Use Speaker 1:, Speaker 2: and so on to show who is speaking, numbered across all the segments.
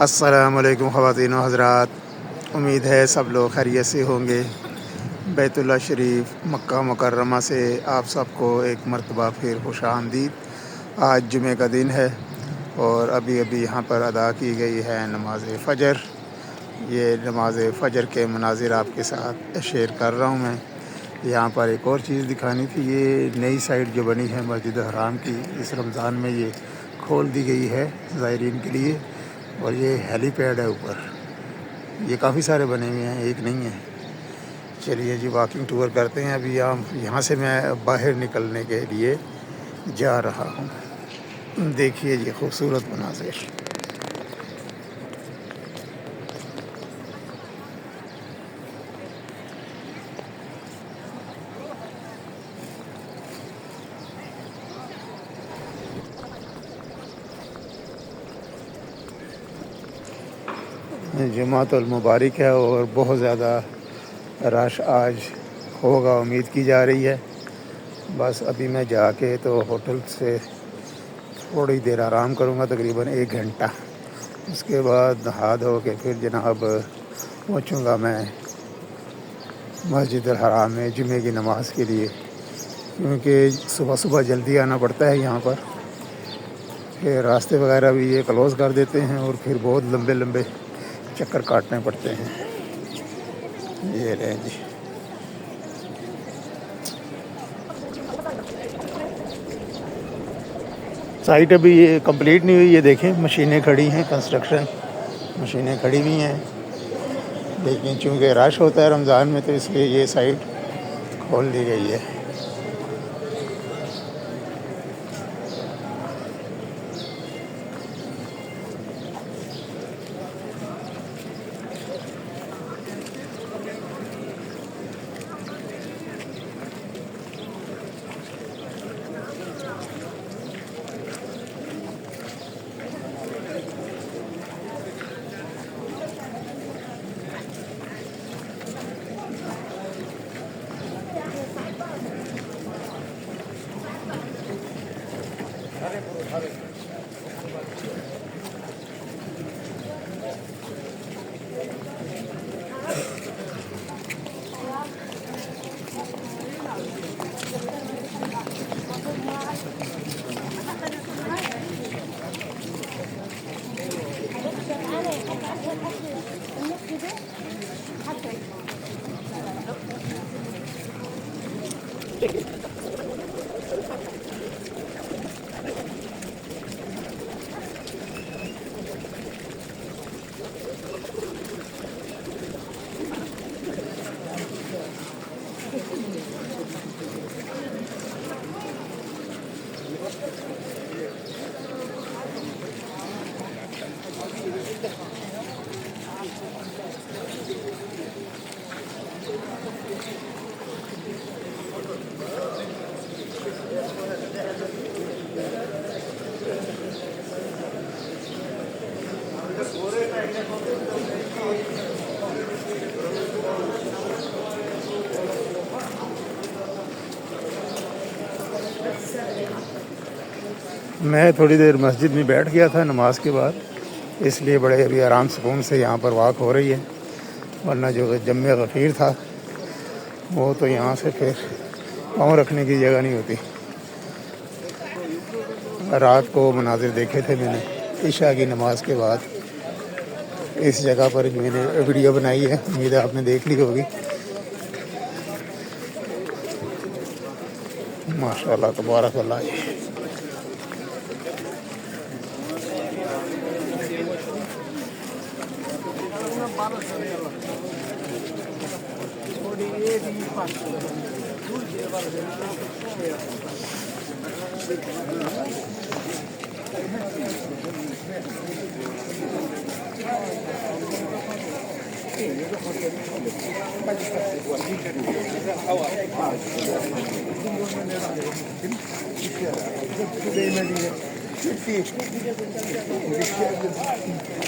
Speaker 1: अस्सलामुअलैकुम ख़वातीन व हज़रात, उम्मीद है सब लोग खैरियत से होंगे। बैतुल्लाह शरीफ मक्का मुकर्रमा से आप सबको एक मरतबा फिर खुशामदीद। आज जुमे का दिन है और अभी अभी यहाँ पर अदा की गई है नमाज फ़जर। ये नमाज फ़जर के मनाज़िर आपके साथ शेयर कर रहा हूँ मैं। यहाँ पर एक और चीज़ दिखानी थी, ये नई साइड जो बनी है मस्जिद हराम की, इस रमज़ान में ये खोल दी गई है ज़ायरीन के लिए। और ये हेलीपैड है ऊपर, ये काफ़ी सारे बने हुए हैं, एक नहीं है। चलिए जी वॉकिंग टूर करते हैं। अभी यहाँ से मैं बाहर निकलने के लिए जा रहा हूँ। देखिए ये खूबसूरत मनाज़िर। जुमातुल मुबारक है और बहुत ज़्यादा रश आज होगा, उम्मीद की जा रही है। बस अभी मैं जाके तो होटल से थोड़ी देर आराम करूँगा, तकरीबन 1 घंटा। उसके बाद नहा धो के फिर जनाब पहुँचूँगा मैं मस्जिद हराम में जुमे की नमाज़ के लिए, क्योंकि सुबह सुबह जल्दी आना पड़ता है यहाँ पर। फिर रास्ते वगैरह भी ये क्लोज़ कर देते हैं और फिर बहुत लंबे लंबे चक्कर काटने पड़ते हैं। ये रहे जी, साइट अभी ये कंप्लीट नहीं हुई। ये देखें मशीनें खड़ी हैं, कंस्ट्रक्शन मशीनें खड़ी हुई हैं, लेकिन चूँकि रश होता है रमज़ान में तो इसलिए ये साइट खोल दी गई है। मैं थोड़ी देर मस्जिद में बैठ गया था नमाज के बाद, इसलिए बड़े अभी आराम सुकून से यहाँ पर वॉक हो रही है। वरना जो जम्मे गफ़ीर था वो तो यहाँ से फिर पाँव रखने की जगह नहीं होती। रात को मनाजिर देखे थे मैंने इशा की नमाज के बाद। इस जगह पर मैंने वीडियो बनाई है, उम्मीद है आपने देख ली होगी। माशाअल्लाह तबारक अल्लाह।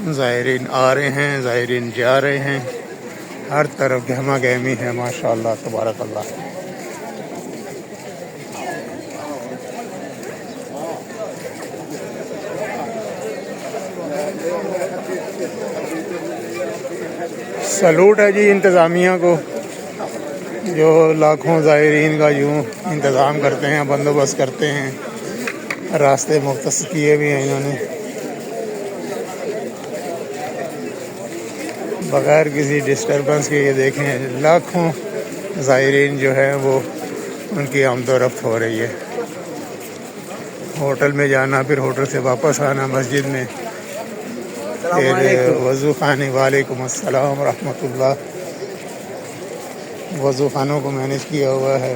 Speaker 1: ज़ायरीन आ रहे हैं, ज़ायरीन जा रहे हैं, हर तरफ गहमा गहमी है माशाअल्लाह तबारकल्लाह। सलूट है जी इंतज़ामिया को, जो लाखों ज़ायरीन का यूँ इंतज़ाम करते हैं, बंदोबस्त करते हैं, रास्ते मुख्तस किए भी हैं इन्होंने। बग़ैर किसी डिस्टर्बेंस के ये देखें लाखों ज़ायरीन जो है वो उनकी आमदोरफ्त हो रही है। होटल में जाना, फिर होटल से वापस आना, मस्जिद में, फिर वज़ू खाने। वालेकुम अस्सलाम रहमतुल्लाह। वज़ू खानों को मैनेज किया हुआ है,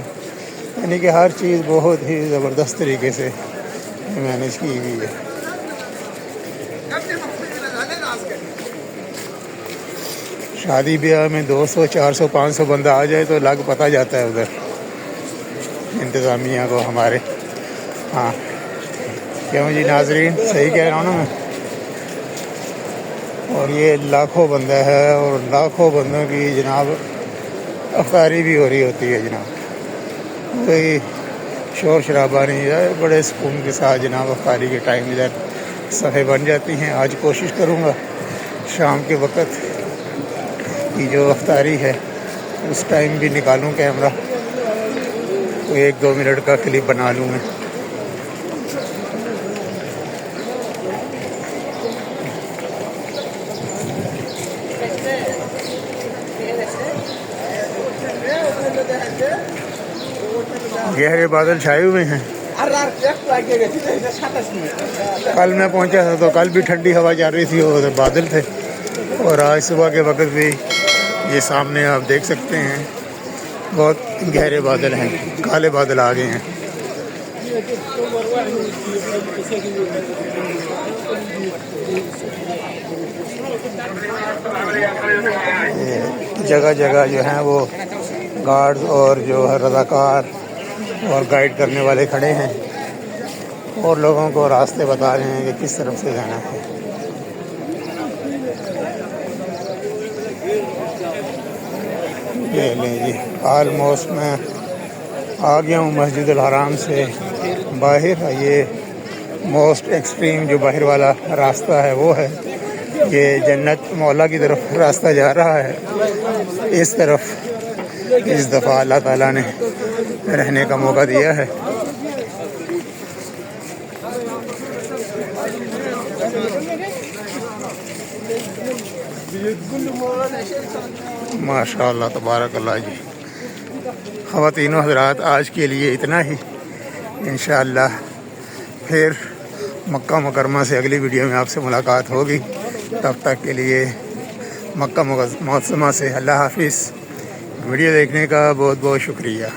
Speaker 1: यानी कि हर चीज़ बहुत ही ज़बरदस्त तरीके से मैनेज की हुई है। शादी ब्याह में 200, 400, 500 बंदा आ जाए तो लग पता जाता है उधर इंतज़ामिया को हमारे। हाँ क्यों जी नाजरीन, सही कह रहा हूँ ना मैं। और ये लाखों बंदा है और लाखों बंदों की जनाब अफ्तारी भी हो रही होती है जनाब। कोई शोर शराबा नहीं है, बड़े सुकून के साथ जनाब अफ्तारी के टाइम इधर सफ़े बन जाती हैं। आज कोशिश करूँगा शाम के वक़्त की जो अफ्तारी है उस टाइम भी निकालूं कैमरा, तो 1-2 मिनट का क्लिप बना लूँ मैं। गहरे बादल छाए हुए हैं। कल मैं पहुंचा था तो कल भी ठंडी हवा चल रही थी और बादल थे, और आज सुबह के वक्त भी ये सामने आप देख सकते हैं बहुत गहरे बादल हैं, काले बादल आ गए हैं। जगह जगह जो हैं वो गार्ड्स और जो है रज़ाकार और गाइड करने वाले खड़े हैं और लोगों को रास्ते बता रहे हैं कि किस तरफ से जाना है। ये लें जी, ऑलमोस्ट मैं आ गया हूँ मस्जिद अल हराम से बाहर। ये मोस्ट एक्सट्रीम जो बाहर वाला रास्ता है वो है, ये जन्नत मौला की तरफ रास्ता जा रहा है। इस तरफ इस दफ़ा अल्लाह ताला ने रहने का मौका दिया है। माशाअल्लाह तबारकल्लाह जी। ख़वातीनो हज़रात, आज के लिए इतना ही। इंशाअल्लाह फिर मक्का मुकरमा से अगली वीडियो में आपसे मुलाकात होगी। तब तक के लिए मक्का मुकरमा से अल्लाह हाफिज़। वीडियो देखने का बहुत बहुत शुक्रिया।